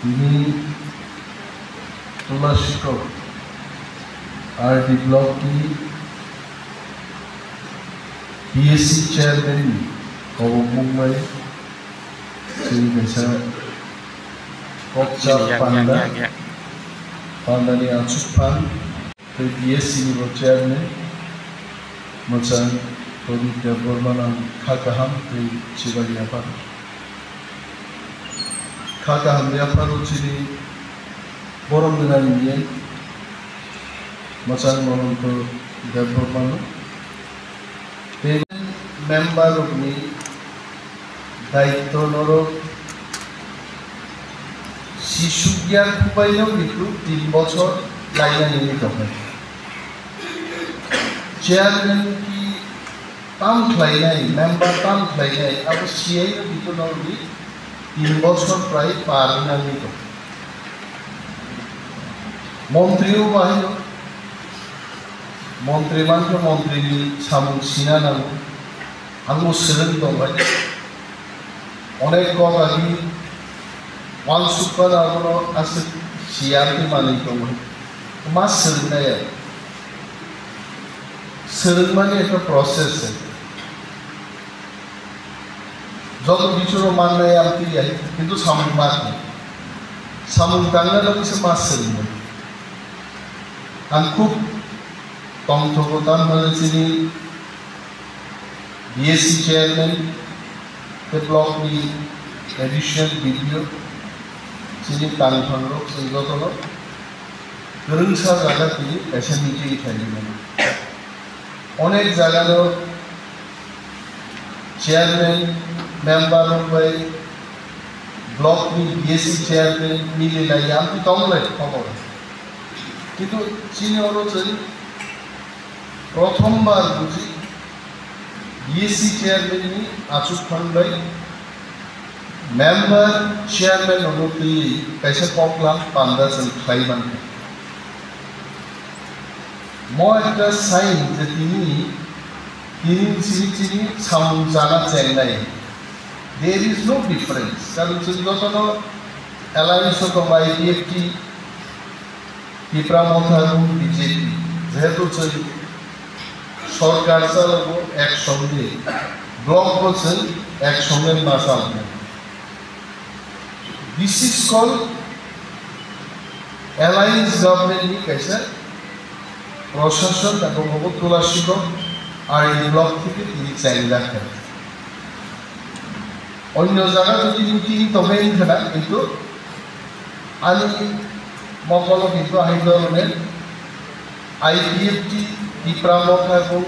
তিনি তোলা শিক্ষক আর ডি ব্লক কি BSc chairman Kawang Mumbai Sini biasa Kokca Panda ni Acupan BSc ni chairman macam Kodi Development Kakaham di Cibali apa Kakaham dia apa sini borong dengan ini macam orang tu development member of me daito noro শিশু জ্ঞান খুবাইলেও কিন্তু 3 বছর লাইনে নিতে হবে chairman কি তাম খাইনাই member তাম খাইনাই আবার সিআই কিন্তু নরবি 3 বছর প্রায় পার না নিত মন্ত্রীও বাহির মন্ত্রী মানকে মন্ত্রী সামু সিনা নাম आंगो सोलों दंबाय अनेक गगानि मानसुफोर आगोनो आसे सियारनि माने दंमोन मा सोलोंनाया सोलोंनायनि একটা प्रसेस যত বিচরো মাননাय आमति याय किंतु सामुं मारनि सामुं दांना लोगोसे मा सोलोंनो आं खूब तंथगतान होनोसैनि BSc chairman the block the additional video sini tanfangro singotolo gerungsa jaga tini SMT thaiman onek jaga lo chairman member by block ni BSc chairman mile lai amti tomlai khobor kintu sini oro chari prothombar buji BSc chairman ni Achuk Khanbai member chairman অনুতি কাইসা পকলাম 15 খাইবান মই একটা sign যে তিনি চিনি সামুং জানা Chennai there is no difference কারণ যতন alliance তো আইডিএফটি পিপ্রামথারু BJP যেহেতু সরকার চালাবো একসঙ্গে ব্লক বলছেন একসঙ্গে না চালাবেন this is call alliance government কাছে প্রশাসন এবং উপজেলা শিক্ষক আর এই ব্লক থেকে তিনি চাইলে রাখেন অন্য জায়গায় যদি মিটিং তবে না কিন্তু আমি মকল কিন্তু এই ধরনের আইপিএফটি পিপ্রামথা এবং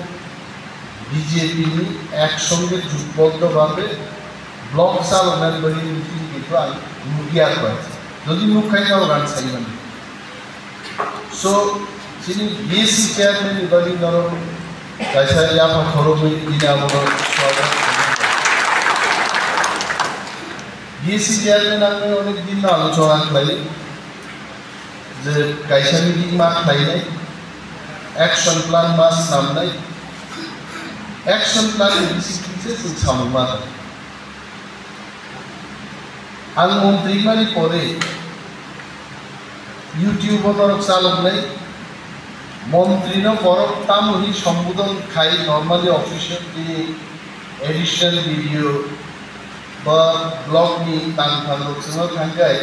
বিজেপি একসঙ্গে যুগবদ্ধভাবে ব্লক চালনার বলি মিটিং কিন্তু মুখিয়ার করেছে যদি মুখাই যাও গান চাইবেন সো যিনি বিএসসি চেয়ারম্যান ইবাদি ধরো কাইসা ইয়ামা খরবই দিনে আমার স্বাগত বিএসসি চেয়ারম্যান আমি অনেক দিন আলোচনা খাই যে কাইসা মিটিং মা খাই নাই action plan mas namnai action plan discipline se samuma ang montri mani pore youtube onor chalok nai montri no porok tamuni সম্বোধন খাই normally official di additional video ba blog ni tang thalok singo thangai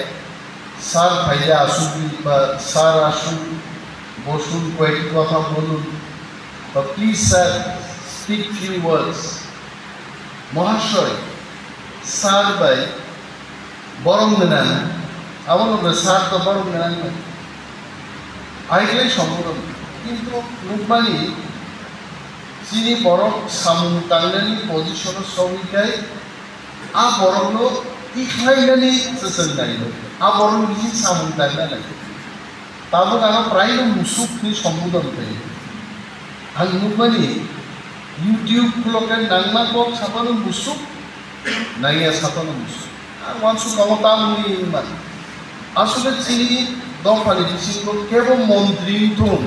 sar phaija asubi ba sar asu বসুন কয়েকটি কথা বলুন বা please sir speak few words মহাশয় sir ভাই বরং নেন আমার স্যার তো বরং নেন আইগলাই সম্বোধন কিন্তু রূপমানি যিনি বরং সামুং টাংনানি পজিশন সবিকায় আ বরংলো ইখাইনানি সেসন নাইলো আ বরং বিজি সামুং টাংনা লাগে তাবো কারণ প্রায় মুসুক নি সম্বোধন করে আং নুমানি ইউটিউব লোকে নাংমা কক সাপানো মুসুক নাইয়া সাপানো মুসুক আর ওয়ানসু ক্ষমতা মুই মান আসলে চিনি দফানি চিনি কেবল মন্ত্রী থন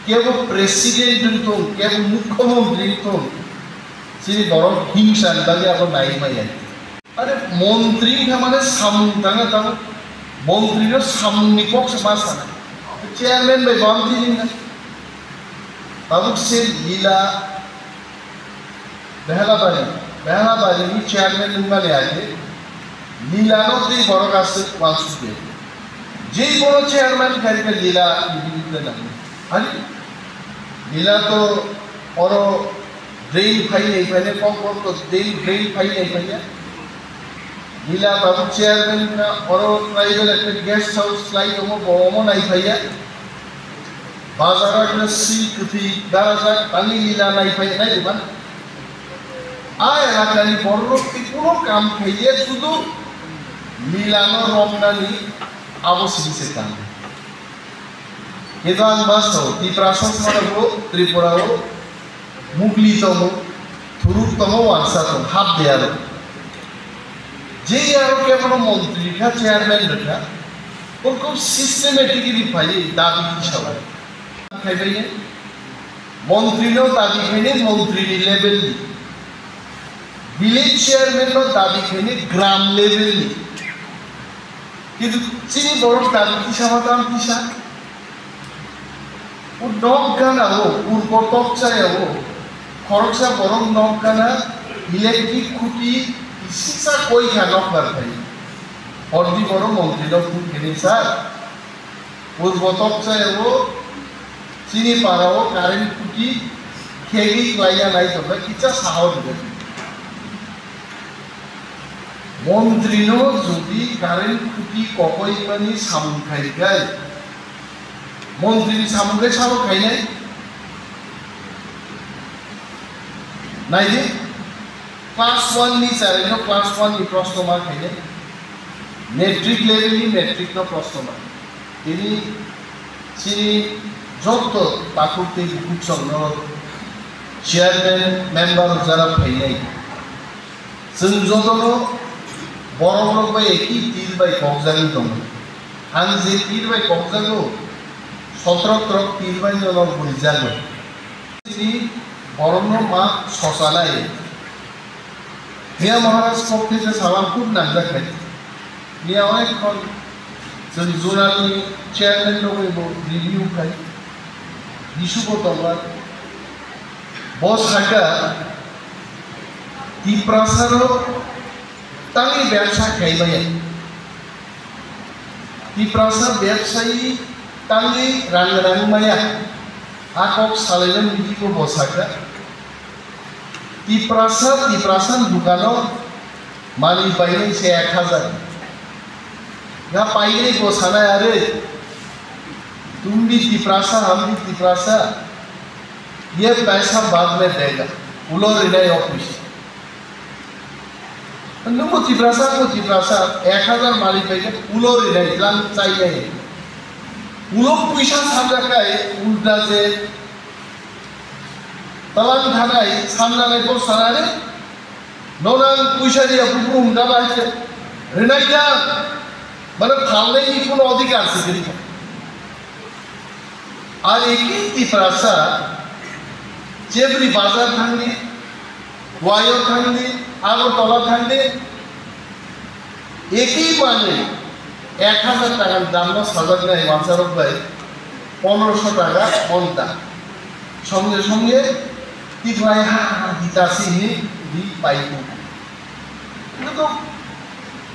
কেবল প্রেসিডেন্ট থন কেবল মুখ্যমন্ত্রী থন চিনি বড় হিংসা দাবি আবার নাই মাই आरो मन्त्री माने सामुं थाङा थां मन्त्रीनो सामुंनि पक्ष मा सानो चेयरमैन बाय बामथि लिंना बाबुक से लीला बेहलाबारिनि चेयरमैन लिंबाले आगे लीलानो ती बড় কাছে वासुदेव যেই বড় চেয়ারম্যান খাইকে লীলা বিবিধ না আরে লীলা তো বড় ড্রেন ফাইল এই ফাইলে কম কম তো ড্রেন ফাইল এই ফাইলে লীলা বাবু চেয়ারম্যান না বড় প্রাইভেট একটা গেস্ট হাউস লাইক ওমো নাই ফাইয়া বাজারে একটা সিল্ক ফি দারাজা পানি লীলা নাই ফাই নাই দিবান আয় এলাকানি বড় কি কোনো কাম খাইয়ে শুধু লীলানো রমনানি आवश्यक काम itu ang baso di proses mana bro Tripura bro mukli tomo turuk tomo wangsa tomo hab dia lo je yaro ke mana montri ka chairman rakha उनको systematically भाई दादी की शवाय है भैया मंत्री नो दादी कहने मंत्री लेवल विलेज चेयरमैन नो दादी कहने ग्राम लेवल কিন্তু চিনি বড় দাবি কি সমাধান কিসা ও নক গানা ও পূর্ব তকচায় ও খরচা বড় নক গানা ইলেকট্রিক খুঁটি ইসিসা কই খানক বারতাই অর্ধি বড় মন্ত্রী লোক কেনে স্যার পূর্ব তকচায় ও চিনি পাড়াও কারেন্ট খুঁটি খেগি লাইয়া নাই তোমরা কিচা সাহস দিবে মন্ত্রীনো যদি কারেন্ট খুঁটি ককই মানি সামুং খাইগায় মন্ত্রী সামুংকে সামু খাই নাই নাই যে ক্লাস 1 নি চারেনো ক্লাস 1 নি প্রশ্ন মার্ক খাই নাই মেট্রিক লেভেল নি মেট্রিক নো প্রশ্ন মার্ক তিনি চিনি যত পাকুতে বুকসংন চেয়ারম্যান মেম্বার যারা খাই নাই जों जतनो बर'नो बाय एकी तीर बाय कक्जानि दं आं जे तीर बाय कक्जागो 17 ट्रक तीर बाय जनो बुरिजागो তিনি बर'नो मा ससानाय मिया महाराज पक्षे जे सालाम खूब नांजाखाय मिया अनेकखन जों जुनालनि चेयारमैन दङो रिभिउ खाय बिसुबो दंबा बस हाका Tiprasaro tangi ব্যবসা খাইবাই Tiprasa ব্যবসায়ী tangi rang-rangmaya akok salenan bidiko bosaka Tiprasan dukano mali paine se 1000 ya paine bosana are तुम भी Tiprasa हम भी Tiprasa ये पैसा बाद में देगा उलो रिडाई ऑफिस नंगो Tiprasa 1000 मालिक पाइके उलो रिडाई लान चाहिए उलो पैसा सामजाखाय उल्टा जे तलान थानाय सामजानाय को सानारे नोनां पैसा दिया पुपु उमदा बाइसे रिनाइया মানে থালনাইনি কোনো অধিকার আছে কি আর একই Tiprasa जेबरी बाजार थांदि वायो थांदि आगरतला थांदि एकी माने 1000 টাকার দাম না সাজাক নাই মাছারক ভাই 1500 টাকা ঘন্টা সঙ্গে সঙ্গে কি ভাই দিতাছি দি পাইবো কিন্তু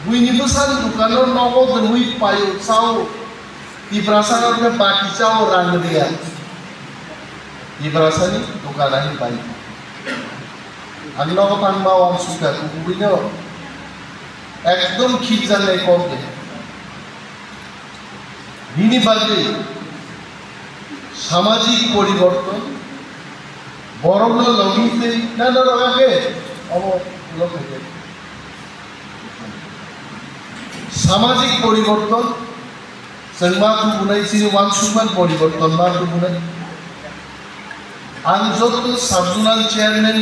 বুইনিবো সান দোকানের নগদ রুই পাইও চাও Tiprasa কে বাকি চাও রাং দিয়া Tiprasa ni dukanahin baik. Ang nako pang mawang suka kukuwi nyo. Ekdom খিজান নাই করতে বিনি বাদে সামাজিক পরিবর্তন বরং লগিতে না না লাগাকে অবলকে সামাজিক পরিবর্তন সংবাদ বুনাই চিনি ওয়ানসুমান পরিবর্তন মার বুনাই আনজত সাবজোনাল চেয়ারম্যান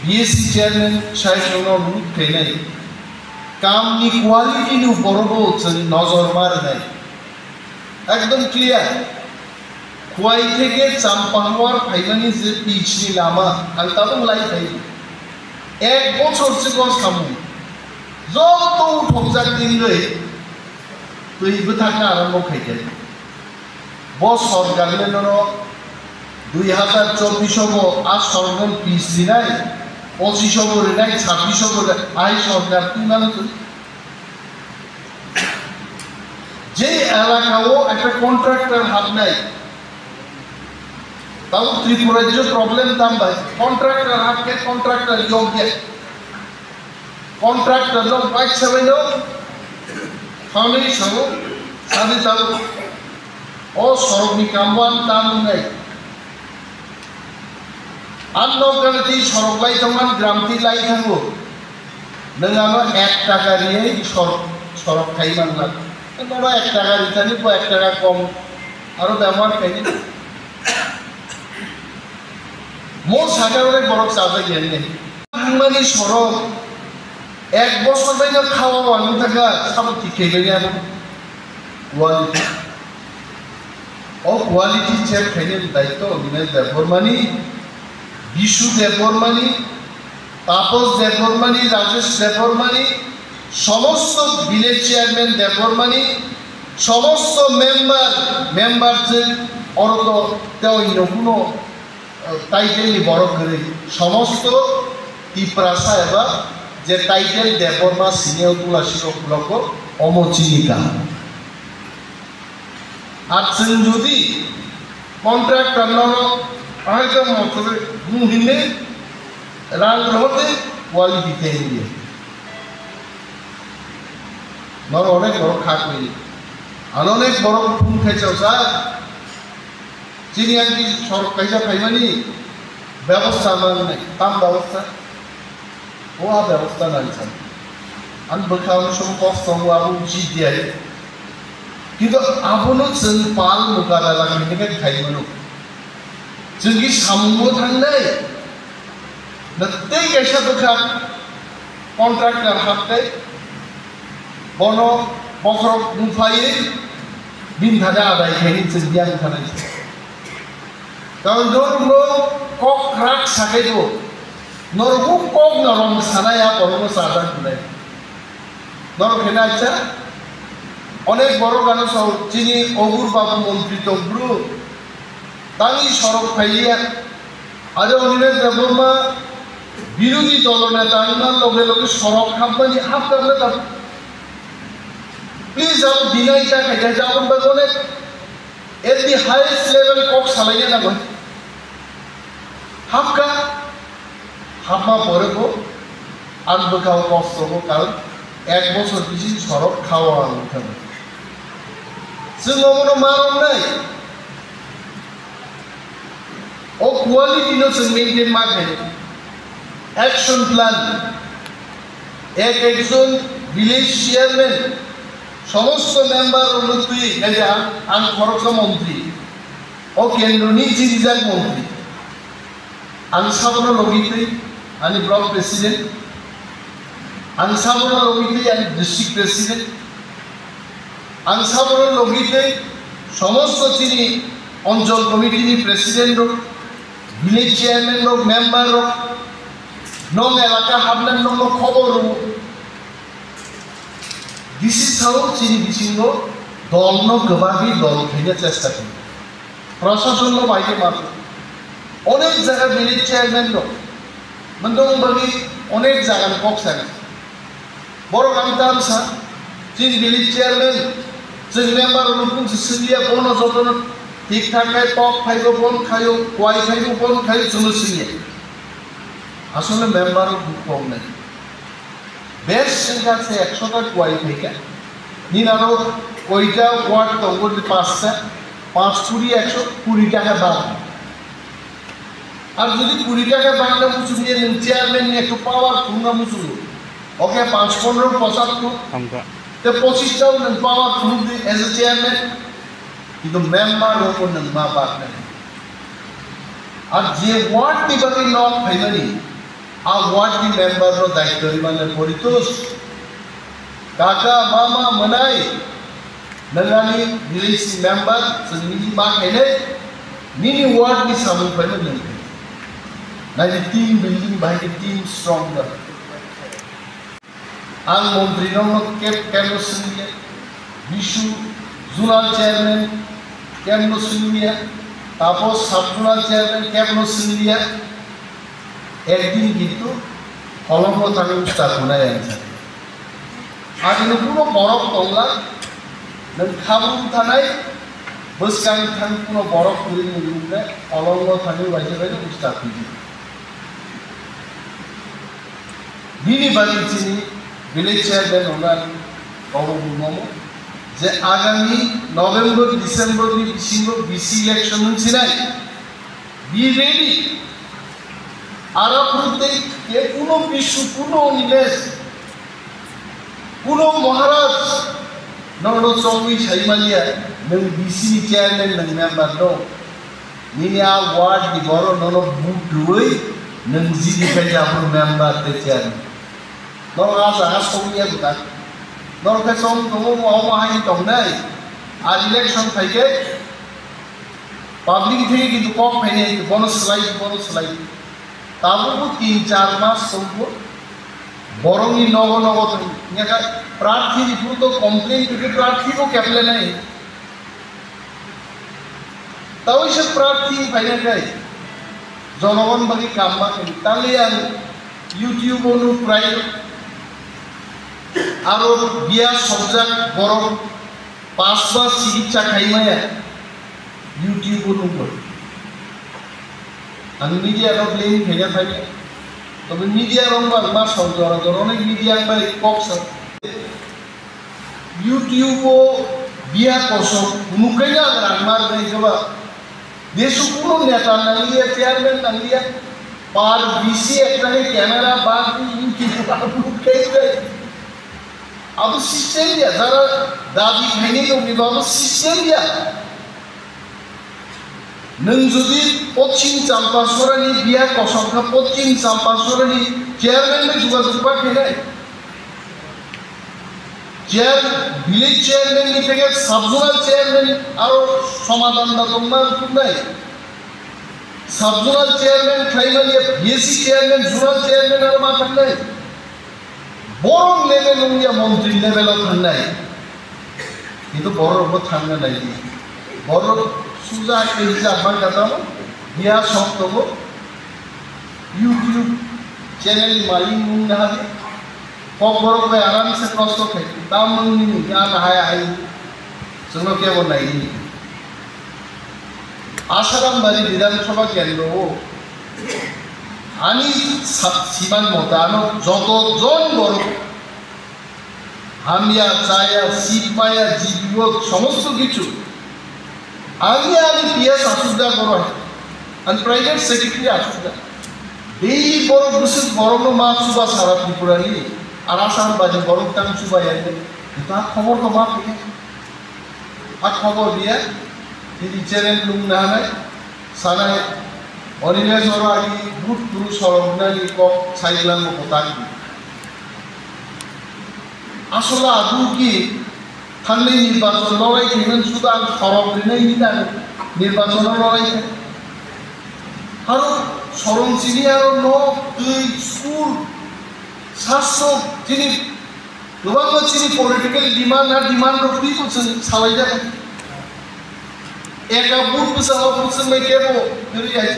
বিএসসি চেয়ারম্যান সাহেবनो অনুরোধ খাইনাই কামনি কোয়ালিটিनि উপরও নজর মারনাই একদম ক্লিয়ার খুয়াই থেকে চাম্পাহাওয়ার ফাইনানি যে পিচনি লামা আং তাতো লাই ফাই 1 বছর সিগো সামু যত ঠকজাক দিনলৈ তুইবো থাকা আরম্ভ খাইতে বস সরকারলে নর 2024 আজ সরকার পিস দিনাই 25 রেনাই 26 আই সরকার তুই মানে তুই যে এলাকাও একটা কন্ট্রাক্টর হাত নাই তাও ত্রিপুরার যে প্রবলেম দাম ভাই কন্ট্রাক্টর হাতকে কন্ট্রাক্টর যোগ্য কন্ট্রাক্টর লোক বাইক সবাই লোক ফাউন্ডেশন সামু সাদি তাও ও সরবনি কামবান দাম নাই আন্দোলনটি সড়ক লাই থামান গ্রামটি লাই থাকবো নঙ্গানো 1 টাকা নিয়ে সড়ক খাই বাংলা তোমরা 1 টাকা রিটার্নি 1 টাকা কম আরো ব্যবহার খাই মো সাগরে বড় চাপে গেল নেই মানে সড়ক 1 বছর বাইরে খাওয়া আনু থাকা সব ঠিক খেয়ে গেল কোয়ালিটি ও কোয়ালিটি চেক খাইলে দায়িত্ব বিনয় দেববর্মানি বিশু দেববর্মানি তাপস দেববর্মানি রাজেশ দেববর্মানি সমস্ত ভিলেজ চেয়ারম্যান দেববর্মানি সমস্ত মেম্বারদের অরত তেও কোনো টাইটেল বড় করে সমস্ত টিপ্রাসা এবার যে টাইটেল দেববর্মা সিনিয়র তুলাসীরক অমচিনিকা আর যদি কন্ট্রাক্টর হয়তো মতরে মুহিনে রাং হতে কোয়ালিটি দিয়ে নর অনেক বড় খাট মিলি আর অনেক বড় ফুল খাইছাও স্যার চিনি আর কি সড়ক খাইছা খাইবানি ব্যবস্থা আমার নেই তাম ব্যবস্থা ও ব্যবস্থা নাই স্যার আমি বোখানো সব কষ্ট আবু জি দিয়ে কিন্তু আবনো जों পাল মুকারা লাগাইনে খাইবানো जोंनि सामुंबो थांनाय नत्तै कैसा बोखा कन्ट्राक्टर हाबनाय बन बखर नुफायै बिनधादा आदाय खायनि जों गियान थानाय कारण नरनो कक राग साखायबो नरबो कक नरम सानाया बरबो सादा खुनाय नरखेना आच्छा अनेक बड़ गानो सह चिनि अगुर बाबू मन्त्री तंब्रु दानि सड़क फाइलिया आरो अनिल देबबर्मा বিরোধী দলনেতার লগে লগে সড়ক হাববানি হাবকাবলে তা প্লিজ আপ দিনাইটা খাইতে যাবন বাগনে এট দি হাইয়েস্ট লেভেল কক সালাইয়া না গয় হাবকা হাবমা পরে গো আনবকাও কষ্ট গো কারণ 1 বছর বেশি সড়ক খাওয়া উঠাবে जों मनो मारन নাই ও কোয়ালিটি নো जों मेंटेन माखाय एक्शन प्लान একজন ভিলেজ চেয়ারম্যান সমস্ত মেম্বার অনুযায়ী আন খরচ মন্ত্রী ও কেন্দ্রনি জিরিজাক মন্ত্রী আন সাবন লগিতে আনি ব্লক প্রেসিডেন্ট আন সাবন লগিতে আনি ডিস্ট্রিক্ট প্রেসিডেন্ট আন সাবন লগিতে সমস্ত তিনি অঞ্চল কমিটির প্রেসিডেন্ট ভিলেজ চেয়ারম্যান মেম্বার নং এলাকা হাবলেন নং খবর দিস ইজ হাউ চিনি বিচিঙ্গ দল ন গোবাবি দল খেয়ে চেষ্টা করি প্রশাসন বাইরে মাত্র অনেক জায়গা ভিলেজ চেয়ারম্যান মন্দংবাগি অনেক জায়গা কক্সায় বড় গামতাম সা চিনি ভিলেজ চেয়ারম্যান जों मेम्बार अनुपुंज सिलिया बन जतन ठीक ठाक टक फाइव बन खायो वाई फाइव बन खायो जों सिलिया আসলে মেম্বার খুব কম নেই বেশ কাছে 100টা কোয়াই থেকে নিনারো কয়টা ওয়ার্ড তঙ্গল 5টা 5 20 120 টাকা দাম আর যদি 20 টাকা বাংলা মুসুল নিয়ে চেয়ারম্যান নিয়ে একটু পাওয়ার পূর্ণ মুসুল ওকে 5 15 75 তে 25টাও নেন পাওয়ার পূর্ণ দি এজ এ চেয়ারম্যান কিন্তু মেম্বার ওপর নেন মা বাপ নেন আর যে ওয়ার্ড টিবাকে নক ফাইনালি आ वार्ड की मेंबर रो दायित्व रिमाने परितोष काका मामा मनाई नंगानी विलेज मेंबर जोंनि मा खायले मिनि वार्ड नि सामु फायनो नंगौ नायदि टीम बिल्डिं बाहाय टीम स्ट्रंग आं मंत्री केमनो सिंह विशु जुनाल चेयरमैन केमनो सिंह तापर सब जुनाल चेयरमैन केमनो सिंह एक दिन किन्तु कलम्बो थांनो स्टार्ट होनाय आरो पुरो बरफ दंला नों खाबु थानाय बोसगां थां पुरो बरफ गुरि नुयोब्ला कलम्बो थांनो बायदि स्टार्ट होयो बिनि बादिनि विलेज चेयरमैन होनाय गौरव ब्रह्म जे आगामी नवेम्बर डिसेम्बर नि बिसिमबो बिसि इलेक्शन होनसिनाय बी रेडी आरो प्रत्येक के कोनो विश्व कोनो निवेश कोनो महाराज नंनो चौबी छाइमालिया नों बिसि चेयरमैन नों मेम्बर दं निनि आ वार्ड नि बरो नंनो बुक दुई नों जिनि खायजाफोर मेम्बर ते चेयरमैन नंनो आजा सौनिया बुदा नंनो के सम दङ माव माहाय दंनाय आर इलेक्शन फाइके पब्लिक थे किन्तु कम फाइने बोनस स्लाइड ताबो 3-4 मास समबो बरंनि नगो नगो नेका प्रार्थी पुरो तो कमप्लेन के प्रार्थी को केपले नहीं ताऊ से प्रार्थी फाइने गए जनगण बाकी काम मा ताले आं यूट्यूब ओनु प्राइवेट आरो बिया सबजाक बरं 5 मास चिकित्सा खाइमाया यूट्यूब ओनु आं मीडिया रो ब्लेम फेगा थायो तबे मीडिया रंबा मा सावजरा जरने मीडिया बाय कक्स यूट्यूब ओ बिया कसो मुकैना रांमार नै जबा देशु कोनो नेता नालिया चेयरमैन नालिया पार बीसी एकटा कैमरा बाग यूट्यूब अपलोड कइले अब सिस्टम या जरा दाबी खाइने दंनि बाबो सिस्टम या नों जुदि पश्चिम चाम्पासरानि बिया कसमखा पश्चिम चाम्पासरानि चेयरमैन में जुगाजुग पाखैनाय विलेज चेयरमैन नि थेके सब जोनाल चेयरमैन आरो समाधान दंना खुनाय सब जोनाल चेयरमैन खाइमालिया बीएससी चेयरमैन जोनाल चेयरमैन आरो मा थांनाय बरं लेभेल नंगिया मंत्री लेभेलाव थांनाय किन्तु बरंबो थांनो नायदि बरं सुजा के हिसाब मा गातामो बिया सब दङ यूट्यूब चैनल मालिक मुंगा हादि कबर पे आराम से कष्ट खाई दाम नि गान हाय हाय जोंनो के बनाय आसारामबारि विधानसभा केन्द्र आनी सीमान मतानो যতজন বড় হামিয়া চায়া সিপায়া জীবক সমস্ত কিছু আমি পিএস আসুদা করো আর প্রাইভেট সেক্রেটারি আসুদা এই বড় বিশেষ বড় মা সুবা সারা ত্রিপুরারি আর আসাম বাজে বড় টান সুবা আইলে তা খবর তো মা থেকে আর খবর দিয়া যদি চ্যানেল লুম না হয় সানায় অনিমেষ আগে বুট পুরু সরবনানি কক সাইলাম কোথায় আসলে আদৌ কি थांनाय निर्वाचन लड़ाइखैमोन शुद्ध आं सरबग्रिनायनि दान निर्वाचन लड़ाइखै आरो सरंसिनि आरो न दै स्कुल सास्त्र दिनै गोबां मानसिनि पलिटिकेल डिमान्ड आरो डिमान्डफोरखौ जों सालायजागोन एका बुथ बोसाव बोसोरनै केबो ओरैहाय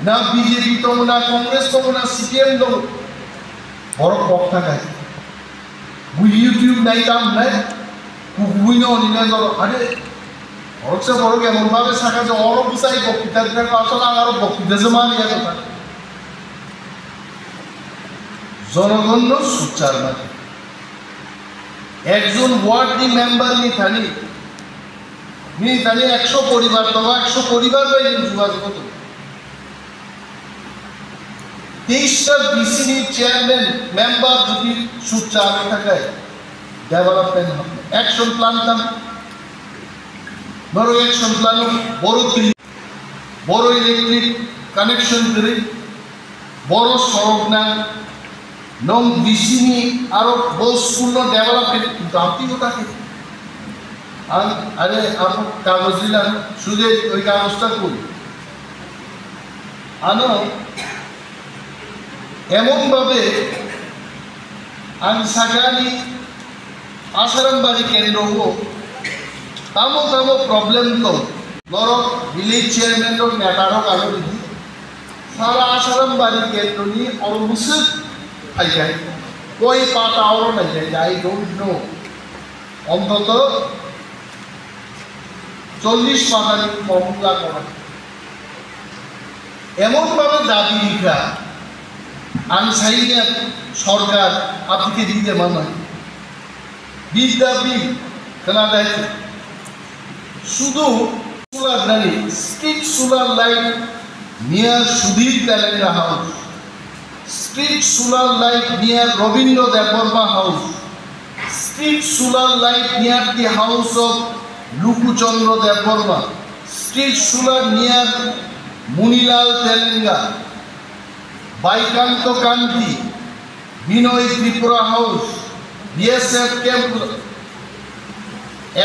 ना बिजेपि दङ ना कंग्रेस दङ ना सिपिएम दङ बर' कक थाखाय इउटिउब नायदाम नाय कुकुइनो निने जरो आरे औरसे बरो के मोरबाबे साका जो औरो बुसाई बक्तिता दिना आसला आरो बक्तिता जमानिया কথা জনগণ সুচার মানে একজন ওয়ার্ড নি মেম্বার নি থানি 100 পরিবার তো 100 পরিবার বাই যোগাযোগ করতে 23টা বিসিনি চেয়ারম্যান মেম্বার যদি সুচার থাকে डेवलपमेंट एक्शन प्लान था बड़ो एक्शन प्लान बड़ो इलेक्ट्रिक कनेक्शन करी बड़ो सड़क ना नम बिसिनी आरो बो स्कूल डेवलपमेंट किंतु आपकी होता है अरे आप कागज दिला सुदे ওই কাগজটা কই আনো এমনভাবে ang sagani asarambaji kendro tamo problem to lorok village chairman ro netaro karo di sara asarambaji kendro ni almost ai jai koi pata auro na jai I don't know অন্তত 40 পাতানি ফর্মুলা করা এমনভাবে দাবি লিখা আনসাইনে সরকার আপনাকে দিতে মানায় বিদ্যাপি কেনা দেয় শুধু solar Nani street solar light near Sudhir Telenga house street solar light near Rabindra Debbarma house street solar light near the house of Lukuchandra Debbarma street solar near Munilal Telenga বাইকান্ত Kanti Binoy Tripura house BSF camp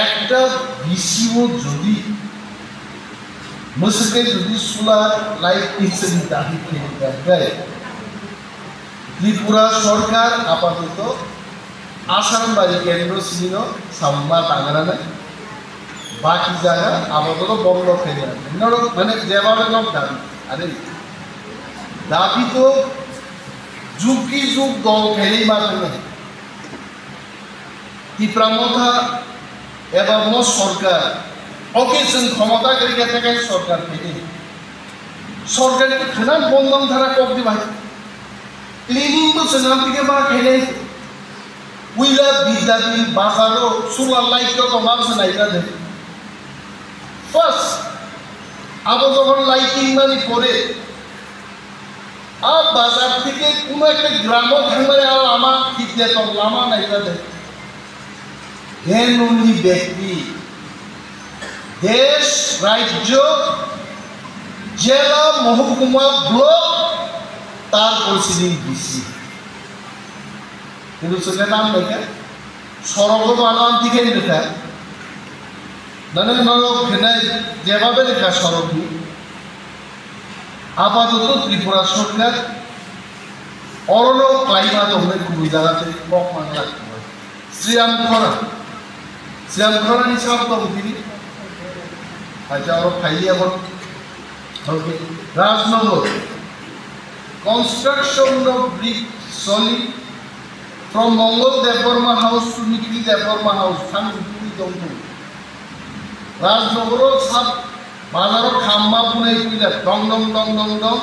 একটা বিসিও যদি মুসকে যদি সোলার লাইট ইনসেন্ট দাবি দেয় ত্রিপুরা সরকার আপাতত আসামবাড়ি কেন্দ্র ছিল সাম্মা টাঙ্গারা নাই বাকি জায়গা আপাতত বন্ধ ফেলে মানে যেভাবে লোক দাবি আরে দাবি তো যুগ কি যুগ দল ফেলেই মাত্র নেই ত্রিপুরা এবার সরকার অকেশন ক্ষমতা করিয়া থেকে সরকার ফেলে সরকারকে খেলাম বন্ধন ধারা কব দি ভাই ক্লিনিং তো সেনাম থেকে বা খেলে উইলা বিদ্যাপি বাজারও সোলার লাইট তো মানুষ নাইকা দেয় ফার্স্ট আবার যখন লাইটিং মানে করে আর বাজার থেকে কোনো একটা গ্রাম থাকলে আর আমার ঠিক দেয় তো লামা নাইকা দেয় জ্ঞান অন্যী ব্যক্তি দেশ রাজ্য জেলা মহকুমা ব্লক তার পরিস্থিতি বেশি কিন্তু সেটা নাম দেখে সড়ক বানান থেকে লেখা মানে যেভাবে লেখা সড়ক আপাতত ত্রিপুরা সরকার অরণ্য ক্লাইমাত অনেক খুবই জায়গাতে বকমান রাখতে পারে শ্রীরাম খরা হিসাব তো তিনি হয়তো আরো খাইয়ে এখন Rajnagar construction of brick solid from Mongol Deborma house to Nikli Deborma house Tangpuri Dongdu Rajnagoro sab bazaro khamba punai pila dong dong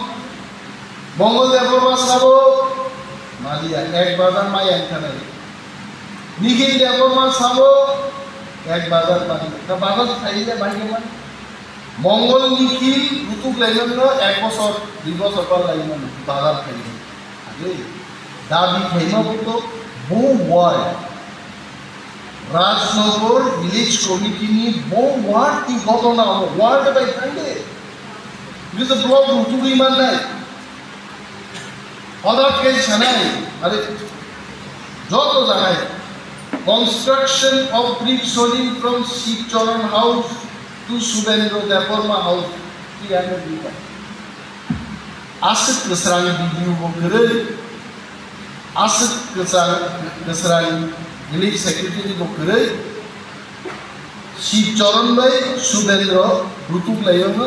Mongol Deborma sabo Malia ek bazar mai enkhane Nikli Deborma sabo ek bazar mali ta bazar thaile bhai Mangal Nikhil Ritu line এক বছর 2 বছর পর line বাজার খাইবে আরে দাবি Khaimah বলতো বহু ওয়ার্ড রাজনগর ভিলেজ কমিটি নি বহু ওয়ার্ড কি ঘটনা ওয়ার্ড বাই খাইলে কিন্তু ব্লক ঋতু ইমান নাই অদার কেস ছানাই আরে যত জায়গায় construction of brick সোলিং from Shivcharan house to Subendro Deborma house ki ane dita asik kesrang video bokere asik kesrang village secretary bokere Shibcharan bhai Subendro rutuk layon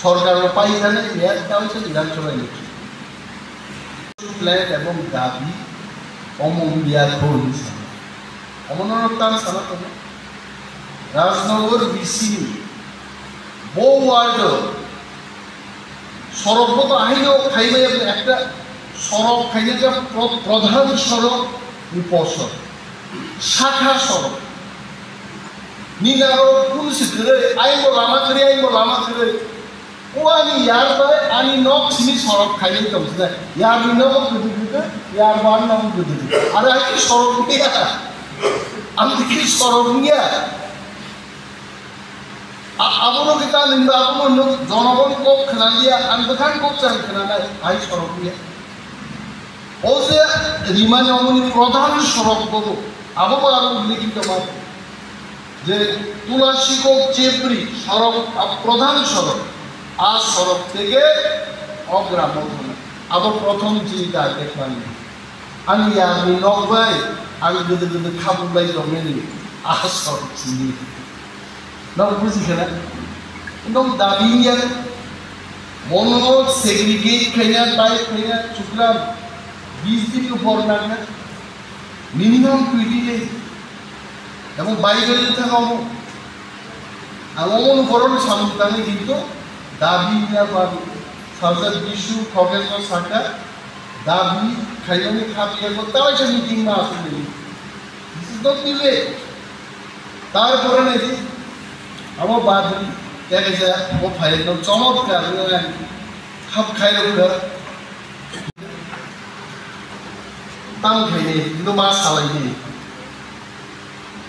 সরকার পাইখানে এর কাউছে বিধানসভা election plan এবং দাবি অমূল্যা খোল অমনতার সালাত রাজনগর বিসি বহু ওয়ার্ড সড়কগত আহিলেও খাইবে একটা সড়ক খাইলে যে প্রধান সড়ক উপসড়ক শাখা সড়ক নিনারো কোন সিটরে আইবো লামা করে ও আনি ইয়ার বাই আনি নক সিনি সড়ক খাইলে তো বুঝা ইয়ার নক গদিতে ইয়ার বান নক গদিতে আরে আই সড়ক নিয়া আমি কি সড়ক নিয়া আবনো kita লিন্দা আবনো জনগণ কোক খানা দিয়া আনবখান কোক চাই খানা নাই আই সড়ক দিয়া ও যে রিমানে অমনি প্রধান সড়ক বলো আবো আর লিখিত মাত্র যে তুলাসী কোক চেবরি সড়ক প্রধান সড়ক আর সড়ক থেকে অগ্রাম Abo prothom ji target mani. Ang yang ni nogbai, ang gede kabulai domeni asal sini. Nong buzi kena, nong dabinya, mono segregate kena, type kena, cukram, 20 दिन উপর না মিনিমাম 20 ডে এবং বাইবেল থেকে এমন উপরণ সামনে কিন্তু দাবি না পাবি সাজার বিশু খগেশ্বর শাখা দাবি খাইনি খাপিয়ে করতে হয়েছে মিটিং না আসলে দিলে তারপরে নাকি আমার বাদি দেখে যায় ও ভাই একদম চমৎকার খাপ খাইলে Tang kayaknya itu masalah ini.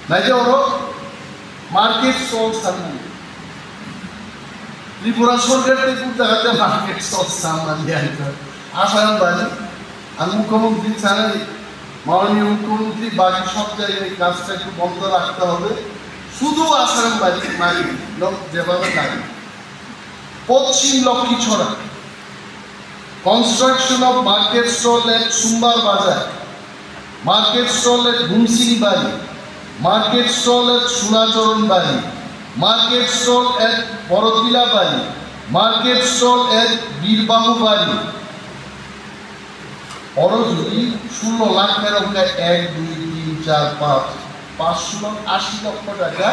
Nah jadi orang market soal sama. Tripura surga itu ada market soal sama dia itu. Asalan balik, anu mukhomantri sana, মাননীয় মুখ্যমন্ত্রী বাকি সব জায়গায় কাজটা একটু বন্ধ রাখতে হবে, শুধু আসারাম বাড়ি মারি লোক যেভাবে লাগে। পশ্চিম Lakshmichhara, construction of market stall at Sumbar Bazar. Market stall at Bumsing Bari, market stall at Sunachoron Bari, market stall at Borodila Bari, market stall at Birbahu Bari. Oro jodi 16 lakh টাকা 1 2 3 4 5 580 লক্ষ টাকা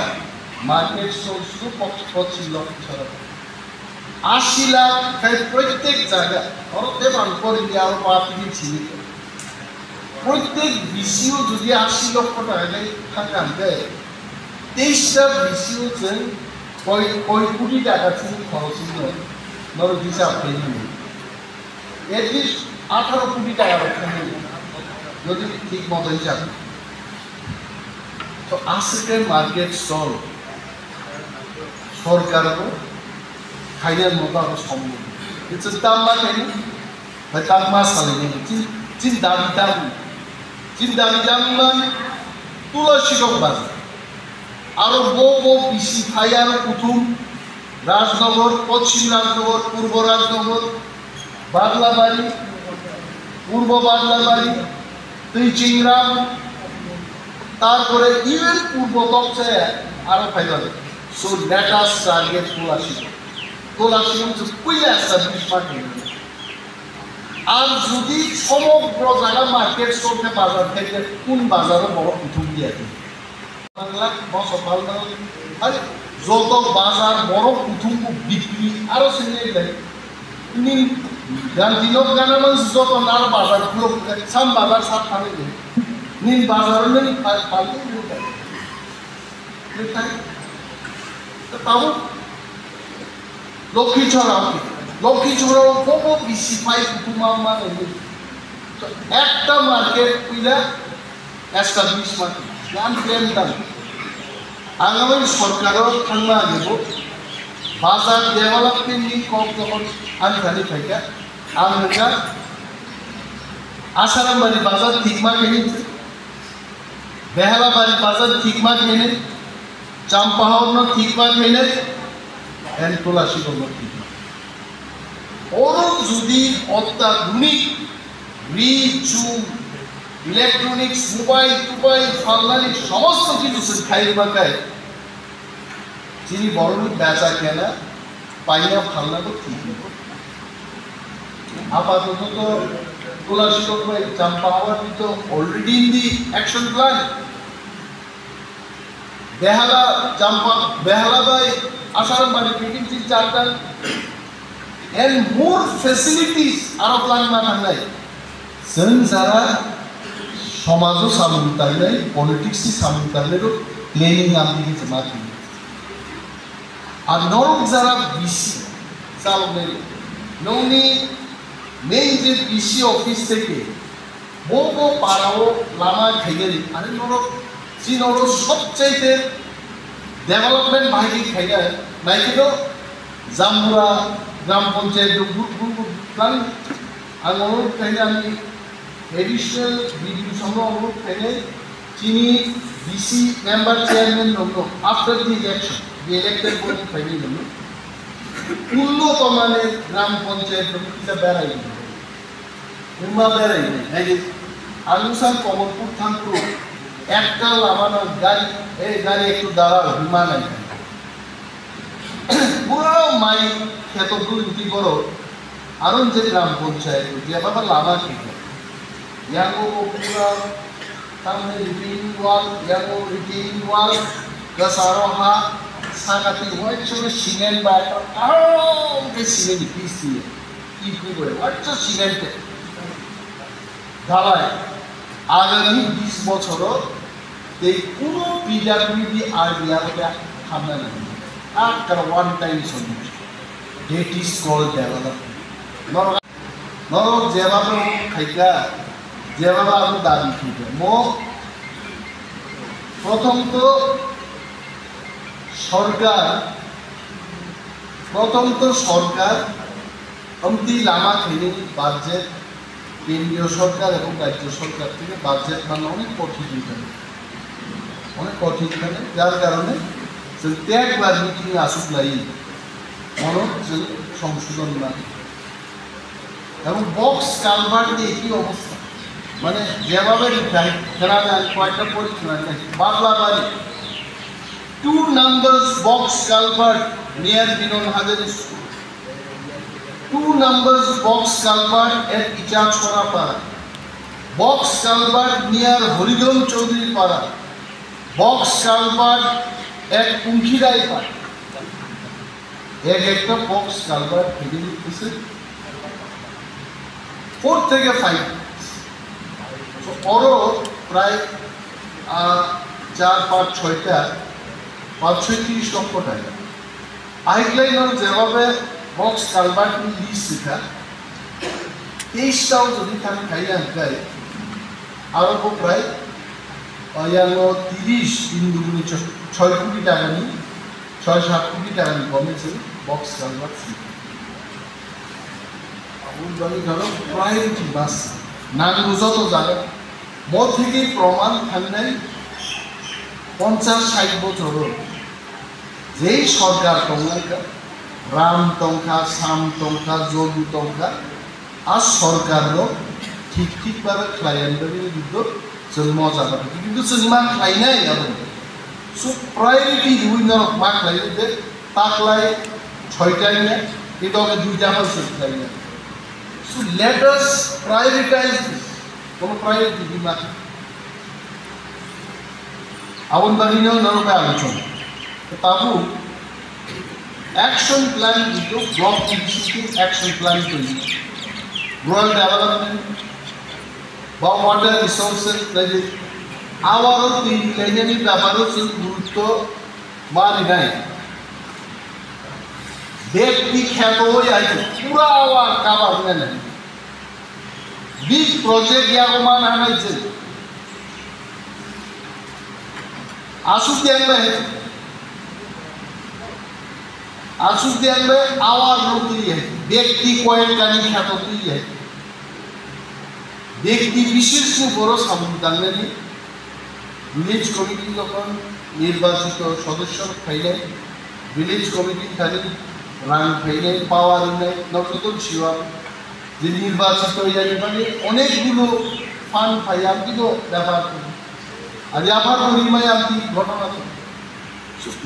মার্কেট স্টল শুধু 25 লক্ষ ছাড়া 80 লাখ প্রত্যেক জায়গা ওর দেবান করে দিয়ে আরো পাতি ছিল প্রত্যেক বিসিও যদি 80 লক্ষ টাকা টাকা দেয় 23টা বিসিও যে কয় কোটি টাকা ছিল খরচ হয় নর হিসাব পেয়ে এটলিস্ট 18 কোটি টাকা রাখতে যদি ঠিক মতো হিসাব তো আজকে মার্কেট স্টল সরকারও খাইয়ার মতো আরো সম্ভব কিন্তু দাম না কেন ভাই দাম মাস চালে চিন্তাবি দাম মানে তুলসীরক বাজার আরো বউ পিসি খাই আরো প্রথম রাজনগর পশ্চিম রাজনগর পূর্ব রাজনগর বাদলাবাড়ি পূর্ব বাদলাবাড়ি চিংরাম তারপরে ইভেন পূর্ব তপচায় আরো ফাইবার সো লেটাস টার্গেট তোলাশি হচ্ছে কইলা এস্টাবলিশ মার্কেট আর যদি সমগ্র জায়গা মার্কেট চলতে বাজার থেকে কোন বাজারে বড় প্রথম দিয়ে বাংলা বছর বাংলা আরে যত বাজার বড় প্রথম বিক্রি আরো সিনিয়ে দেয় দিনক গানা মানুষ যত নার বাজার গুলো সাম বাজার সাত থানে নীল বাজার নেই তাও লক্ষ্মীছড়াও বহু বেশি পাই কুটুমা মানে একটা মার্কেট কইলা এস্টাবলিশ মার্কেট নাম প্রেম দাম আগামী সরকারও থাকবা দেব বাজার ডেভেলপমেন্ট নিয়ে কম যখন আনখানি থাকে আমরা আসারামবাড়ি বাজার ঠিকমা মেনে বেহালাবাড়ি বাজার ঠিকমা মেনে চাম্পাহাওন ঠিকমা মেনে এন্ড তুলাসী ওরও যদি অত্যাধুনিক ইলেকট্রনিক্স মোবাইল ফাল্লানি সমস্ত কিছু খাইয়ে বাঁকায় যিনি বড় বেচা কেনা পাইয়া ফাল্লা তো ঠিক আপাতত তো তুলাসী চাম্পাহাওয়ার তো already in the action plan Behala by Asharambari meeting till charter and more facilities are applying my जों যারা সমাজও সামুতাই নাই পলিটিক্সই সামুতাইলেরও প্ল্যানিং আমি কিছু মাত্র আর নরক যারা বিসি চালনের নৌনি মেইন যে বিসি অফিস থেকে বহু পাড়াও লামা খাইয়ারি আরে নরক যে নরক সবচাইতে ডেভেলপমেন্ট ভাইকে খাইয়া নাইকেতো জামুরা গ্রাম পঞ্চায়েত প্ল্যান আর অনুরোধ খাইলে আমি এডিশনাল বিডিও সঙ্গে অনুরোধ খাইলে চিনি ডিসি মেম্বার চেয়ারম্যান নন্য after the election the elected board খাইলে নন্য উন্নত মানের গ্রাম পঞ্চায়েত নন্য বেড়াই হুমা বেড়াই এই যে আলুসান কমলপুর থাকতো একটা লামানো গাড়ি এই গাড়ি একটু দাঁড়াও হুমা নাই পুরো মাই খেত দুই বড় আরো যে গ্রাম পঞ্চায়েত যেভাবে লামা ছিল ইয়াঙ্গো পুরা তামনে রিপিং ওয়াল ইয়াঙ্গো রিপিং ওয়াল গাসারোহা সাগাতি ওয়াইছো সিমেন্ট বাই আরো কে সিমেন্ট পিসি কি করে ওয়াইছো সিমেন্ট ঢালাই আগামী 20 বছরও এই পুরো পিডব্লিউডি আর ইয়ারটা হামলা না after one time solution that is called development নরক যেভাবে খাইকা যেভাবে আমি দাবি খাইকা মো প্রথম তো সরকার অন্তি লামা খেলে বাজেট কেন্দ্রীয় সরকার এবং রাজ্য সরকার থেকে বাজেট মানে অনেক কঠিন যার কারণে ত্যাগবার মিটিং আসুক লাই মনত সংশোধন না এবং বক্স কালভার্ট দিয়ে কি অবস্থা মানে যেভাবে কয়েকটা পরীক্ষা বাংলা বাড়ি 2 numbers box culvert near Binon Hajar School, 2 numbers box culvert at Ichachora Para, box culvert near Horidom Chaudhary Para, box culvert at Punkirai Para. একটা বক্স কালভার্ট ভেঙে দিতেছে 4 থেকে 5 ওরও প্রায় 4-5-6টা 5-6 লক্ষ টাকা পাইপলাইনের যেভাবে বক্স কালভার্ট লিজ শেখা 23টাও যদি তাকে খাইয়ে আনকায় আরও প্রায় 30-6 কোটি টাকা নিয়ে 6-7 কোটি টাকা নিয়ে কমেছে বক্স কালভার্ট প্রায়োরিটি বাস নাঙ্গু যত জায়গা মো থেকে প্রমাণ থাকলেই 50-60 বছরও যেই সরকার টঙ্কা রাম টঙ্কা সাম টঙ্কা যোগী টঙ্কা আর সরকারও ঠিকভাবে ক্লায়েন্টের বিরুদ্ধে মজা পাবে কিন্তু মা খাই নাই এবং প্রায়োরিটি বিভিন্ন মা খাই যে তাকলাই 6টাই না কিন্তু আমি 2টা হচ্ছে খাই না So let us prioritize this. কোনো priority দিবা আবন বাহিনীও নরকে আলোচনা তাবু অ্যাকশন প্ল্যান দিত ব্লক ইনিশিয়েটিভ অ্যাকশন প্ল্যান তৈরি রুরাল ডেভেলপমেন্ট বা ওয়াটার রিসোর্সেস তৈরি আবারও তৈরি লাইনের ব্যাপারেও গুরুত্ব মানি নাই ব্যক্তি খ্যাত হয়ে আছে পুরা আওয়ার কাবার নেন বিগ প্রজেক্ট ইয়াগমান আনাইছে আসুক দেখবে আওয়ার তুই ব্যক্তি কয়েকটানি খ্যাত তুই ব্যক্তি বিশেষ বড় সামুদাঙ্গানি ভিলেজ কমিটি যখন নির্বাচিত সদস্য খাইলে ভিলেজ কমিটি থাকে রাং ফাইলে পাওয়ার নেই নতুন শিওয়া যে নির্বাচিত মানে অনেকগুলো ফান্ড পাই আমি তো ব্যাপার করি আর আবার পরিমায় আমি ঘটনা করি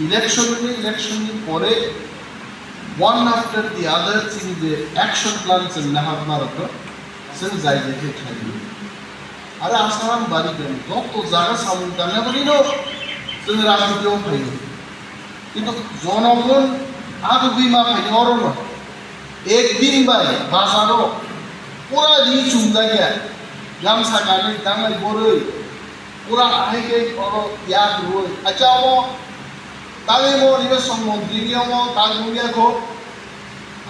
ইলেকশনের পরে one after the other thing যে অ্যাকশন প্ল্যান নেহার মারত সে যাই দেখে খাইল আরে আসাম বাড়ি করি যত জায়গা সামনে টানা বলি না তুমি রাজনীতিও খাইল কিন্তু জনগণ আগে বিমা খাই অরণ একদিন বাই বাজারও পুরা রি চুমদা গিয়া গামছা গানে দামাই বড়ই পুরা আহেকে অর ইয়াদ রই আচ্ছা ও তালে মো রিবেশ মন্ত্রী নিয়ম তাল মুগিয়া খো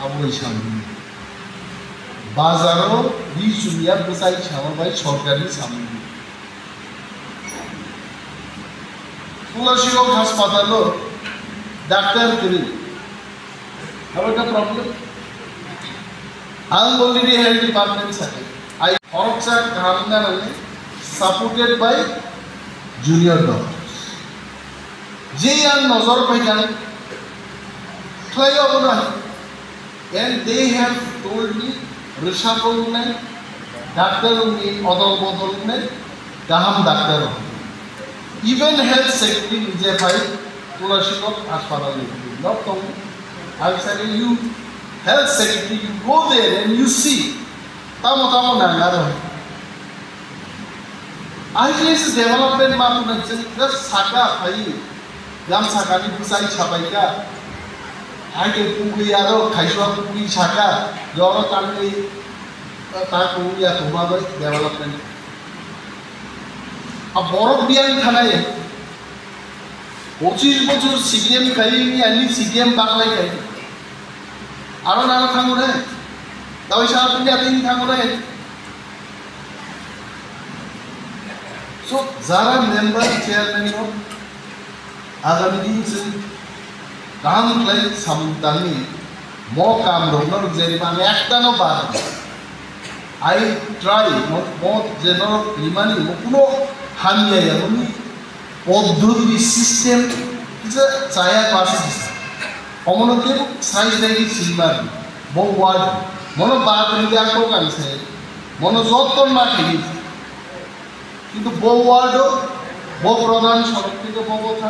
আবুই সামনে বাজারও রি চুমিয়া বসাই ছাওয়া বাই সরকারি সামনে তুলসীগঞ্জ হাসপাতালও ডাক্তার করি Have a problem? I am already health department secretary. I also supported by junior doctors. They are Nazar Paijan, and they have told me reshuffle doctor उनकी अदल बदल ने गाहाम डाक्टर इवन हेल्थ सेक्रेटरी निजे भाई तुलासीगढ़ हास्पाताल not only I said you health secretary you go there and you see tamo nangaro IGS development ma tu just saka bhai gam saka ni busai chapai ka age pugui aro khaiswa pugui saka joro tanni ta pugui ya thoma bai development a borok biang thanai 25 বছর CDM খাইনি আনি CDM বাংলায় খাই আরো নানা থাঙ্গুরে দাওই সাহেব জাতিন থাঙ্গুরে so যারা member chairman হো আগামী দিন সে কাম ক্লাই সামতানি মো কাম রোনর জেরিমান একটানো বার আই ট্রাই মো জেনর লিমানি মো কোনো হামিয়া ইয়ানি পদ্ধতি সিস্টেম যে চায়া পাশে দিছে অমনকে সাইজ লাগি সিলভার বউ ওয়ার্ড মনো বাদ নিতে আকো কানছে মনো যতন না খেলি কিন্তু বউ ওয়ার্ড বউ প্রধান সড়ক থেকে বউ কথা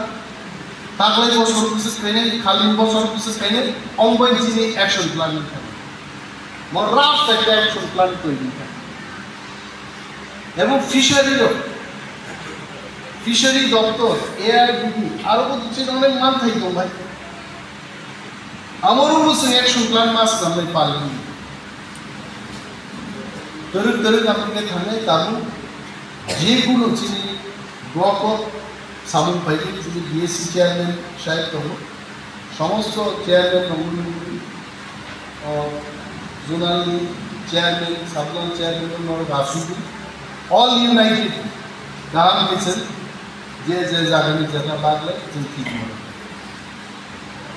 তাকলে বছর কিছু ট্রেনে খালি বছর কিছু ট্রেনে অঙ্গই যিনি অ্যাকশন প্ল্যান থাকে মন রাফ একটা অ্যাকশন প্ল্যান তৈরি থাকে এবং ফিশারি দপ্তর এআইডিবি আরো কিছু অনেক মান থাকতো ভাই আমারও বলছে অ্যাকশন প্ল্যান মাস আমরা পারলাম তরুক আপনাকে থানে তারু যেগুলো চিনি ব্লক সামন পাইলে যিনি বিএসসি চেয়ারম্যান সাহেব তখন সমস্ত চেয়ারম্যান নমুনি জোনাল চেয়ারম্যান সাবজোনাল চেয়ারম্যান রাসুদি অল ইউনাইটেড গান গেছেন যে জায়গায় যেটা লাগলে তুমি ঠিক মনে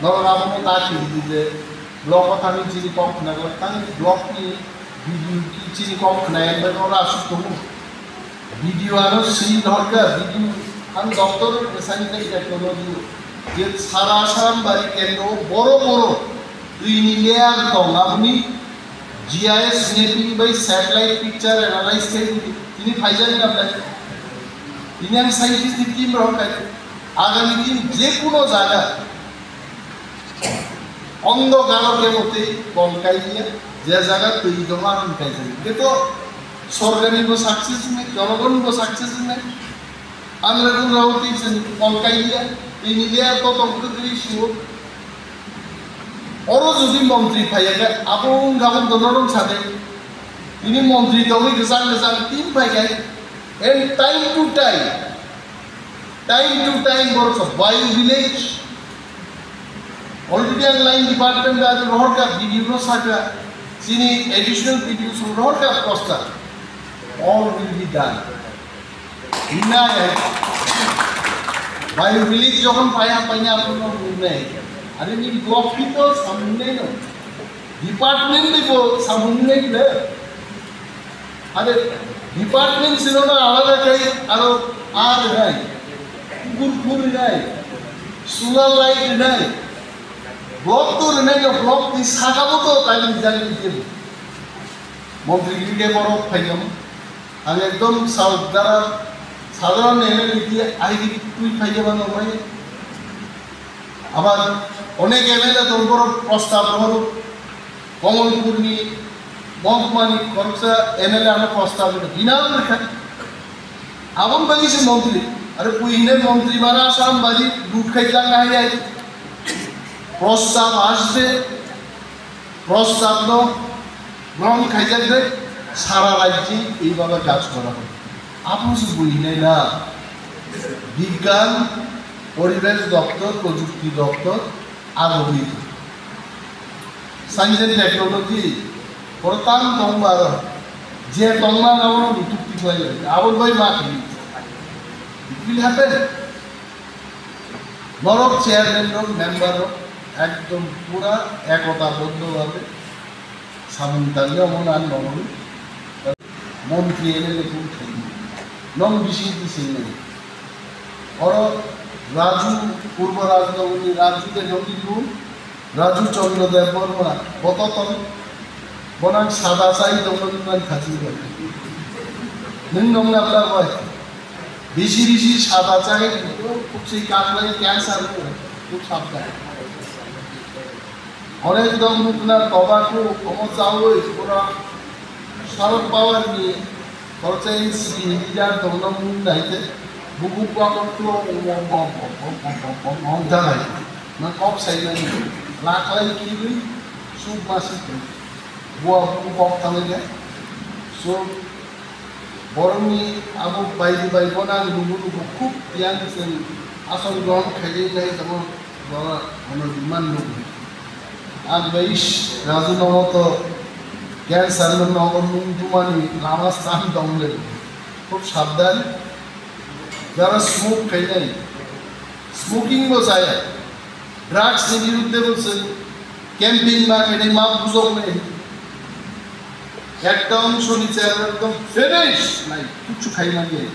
ধরো আপনার তাকে যে ব্লক আমি চিনি কম না করতাম ব্লক নিয়ে ভিডিও চিনি কম নাই ওরা আসুক তবু ভিডিও আরও সেই দরকার ভিডিও আমি দপ্তরের সাইন্টিফিক টেকনোলজি যে সারা আসাম বাড়ি কেন্দ্র বড় দুই লেয়ার দম আপনি GIS mapping by satellite picture analyze করে তিনি ফাইজানি আপনার ইন্ডিয়ান সাইন্টিস্ট টিম রকায় আগামী দিন যে কোনো জায়গা অন্ধকারকের মতে কলকাই দিয়ে যে জায়গা তৈরি জমা উঠাই যায় কিন্তু সরকারিও সাকসেস নেই জনগণও সাকসেস নেই আমরা কোন রাউতি কলকাই দিয়ে এই মিডিয়া তত দৃশ্য ওরও যদি মন্ত্রী ফাইয়াকে আপন গাবন দনরম সাথে তিনি মন্ত্রী তবে গেজান team ফাইগায় and time to time works of Bayou village already online department as rohka video saka sini additional videos rohka costa all will be done inna Bayou village যখন পায়া আপনার মনে আরে নি ব্লক তো সামনে না ডিপার্টমেন্ট দিব সামনে না আরে ডিপার্টমেন্ট ছিল না আলাদা খাই আরো আর নাই কুকুর নাই সোলার লাইট নাই ব্লক তো নাই ব্লক দি সাকাবো তো তাই জানি দেব মন্ত্রীকে বড় ফাইলাম আমি একদম সাধারণ এমএলএ দিয়ে আইডি তুই ফাইলে বানাই আবার অনেক এমএলএ তোর বড় প্রস্তাব হলো কমলপুর নিয়ে মহকুমানি খরচা এমএলএ আমার প্রস্তাব বিনাম রেখা আমন বাগিছে মন্ত্রী আরে পুইনে মন্ত্রী বানা আসাম বাজি লুট খাইলা না যায় প্রস্তাব আসবে প্রস্তাব গ্রহণ খাইজাবে সারা রাজ্যে এইভাবে কাজ করা হবে আপনি বুঝি না বিজ্ঞান পরিবেশ দপ্তর প্রযুক্তি দপ্তর আরোপিত সায়েন্স এন্ড টেকনোলজি প্রধান দংবার যে দংমা নাম বিতুক্তি কই আবল ভাই মাখি উইল হ্যাপেন বড় চেয়ারম্যান মেম্বার একদম পুরা একতাবদ্ধভাবে সামন্তালীয় মনান নমন মন্ত্রী এমএলএ কোন নম বিশিতি সিং और राजू पूर्व राजनगरी राजू के नंदीपुर राजू चंद्र देव बर्मा बततन बना सादा साई दंगन खाची नों नंना ब्लाबो बेसी बेसी सादा चाहे तो कुछ कागलाई कैंसर खूब साबधान অনেক দম মুখনা টবাকো কমচাও পুরা সরব পাওয়ার নিয়ে খরচাই সিডিজার দমন মুখ নাইতে বুবু পাকটো মন্দালাই না কপ সাইলানি লাখাই কিবি সুপ মাসি বুয়া বুবু কপ থামে সো বরংনি আবু বাইদি বাইবনা লুবু খুব ইয়াংছেন আসল গ্রহণ খেলে নাই যেমন বড় অনুমান লোক আর বেশ রাজু নমত ক্যান্সার নগর নুমটুমানি লামা স্থান দমলে খুব সাবধান যারা স্মোক খেলে স্মোকিং বসায় ড্রাগস বিরুদ্ধে বলছেন ক্যাম্পিং বা খেলে মা বুঝক নেই একটা অংশ নিচে একদম ফিনিশ নাই কিছু খাই না গিয়ে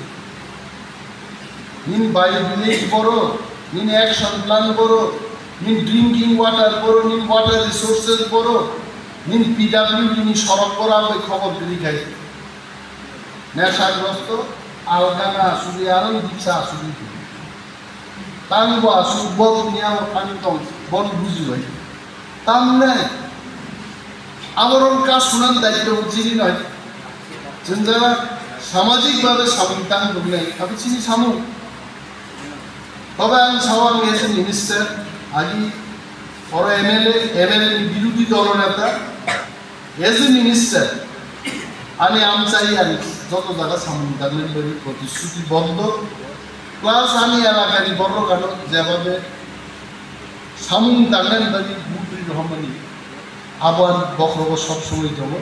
নিন বাই ভিলেজ বড় নিন অ্যাকশন প্ল্যান বড় নিন ড্রিঙ্কিং ওয়াটার বড় নিন ওয়াটার রিসোর্সেস বড় নিন পিডাব্লিউডি নিন সড়ক বড় আমি খবর দিলি খাই নেশাগ্রস্ত আলগানা আসুরি আরও দীক্ষা আসুরি তাঙ্গ আসু বল নিয়া কানিতম বল বুঝি ভাই তাম নেই আবরণ কাজ শোনার দায়িত্ব যিনি নয় যারা সামাজিকভাবে সামুদান করলেন আপনি চিনি সামু তবে আমি সাওয়াল গিয়েছেন মিনিস্টার আজি বড় এমএলএ বিরোধী দলনেতা এজ এ মিনিস্টার আমি চাই আমি যত জায়গা সামুদানের প্রতিশ্রুতিবদ্ধ প্লাস আমি এলাকার বড় গান যেভাবে সামুদানের বাড়ি মুদ্রিত রহমানি আবার বক্রব সবসময় যাব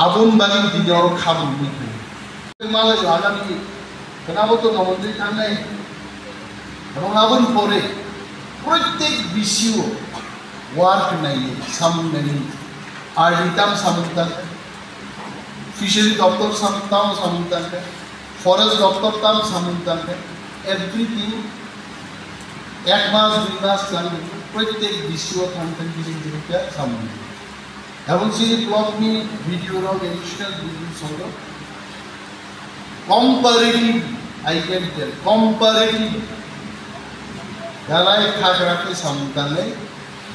আবন বাড়ি দিনে আরো খাবো বুঝবে মালয় আগামী কেনাবো তো নমন্ত্রী থাকলে এবং আবন পরে প্রত্যেক বিষয় ওয়ার্ক নাই সামুন নাই আর রিতাম সামুন থাকে ফিশারি দপ্তর তাও সামুন থাকে ফরেস্ট দপ্তর তাও সামুন থাকে এভরিথিং এক মাস 2 মাস লাগবে প্রত্যেক বিষয় থাকতে কিছু সামুন এবং সেই ব্লগনি ভিডিওর এডিশনাল ভিডিও সঙ্গ comparative I can tell comparative গালাই খাক রাখে সামদানে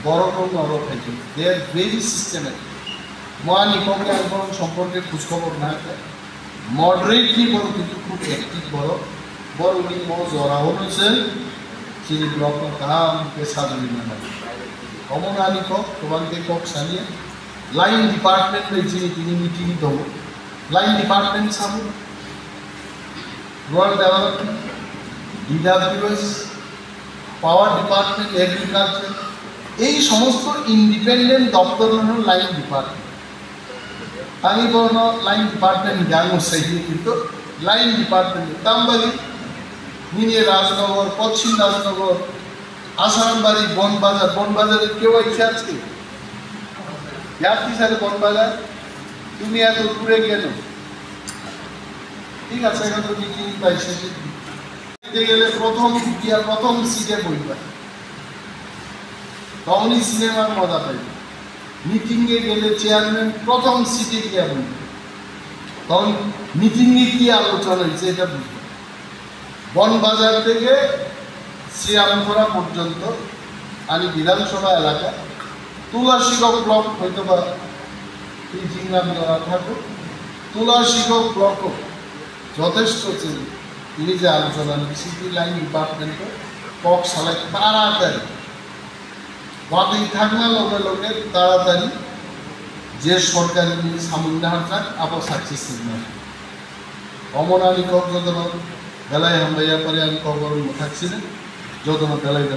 বড় রকম নর খাইছে দে আর ভেরি সিস্টেমেটিক মহানি কমকে আন্দোলন সম্পর্কে খোঁজখবর না থাকে মডারেটলি বড় কিন্তু খুব অ্যাক্টিভ বড় বড় উনি বড় জরা হয়েছে সেই ব্লগ কামকে সাজলি না কমন আনি কক তোমাকে কক সানিয়ে लाइन डिपार्टमेंट में जी मीटिंग दो लाइन डिपार्टमेंट सामू rural development DWS power department agriculture এই সমস্ত ইন্ডিপেন্ডেন্ট দপ্তর হলো লাইন ডিপার্টমেন্ট আমি বলনো লাইন ডিপার্টমেন্ট জ্ঞান সাইডে কিন্তু লাইন ডিপার্টমেন্ট তামবালি নিয়ে রাজনগর পশ্চিম রাজনগর আসারামবাড়ি বনবাজারে কেউ ইচ্ছা আছে সাথে বনবাজার তুমি এত দূরে গেল ঠিক আছে এখন তো মিটিং পাইছে গেলে প্রথম সিটে বইবা তখনই সিনেমার মজা পাইবে মিটিংয়ে গেলে চেয়ারম্যান প্রথম সিটে গিয়ে বলবে তখন মিটিংয়ে কি আলোচনা হয়েছে এটা বুঝবে বনবাজার থেকে শ্রীরামপুরা পর্যন্ত আমি বিধানসভা এলাকা তুলাশিগক ব্লক হয়তো বা এই জিংরাম দেওয়া থাকুক তুলাশিগক ব্লকও যথেষ্ট ছিল তিনি যে আলোচনা সিটি লাইন ডিপার্টমেন্টে কক সালাই তাড়াতাড়ি বাকি থাকনা লগে লগে তাড়াতাড়ি যে সরকারি সামুন্না হাজার আবার সাকসেস না অমনানি কক যত বেলায় হামলাইয়া পরে আমি খবর থাকছিলেন যত বেলায়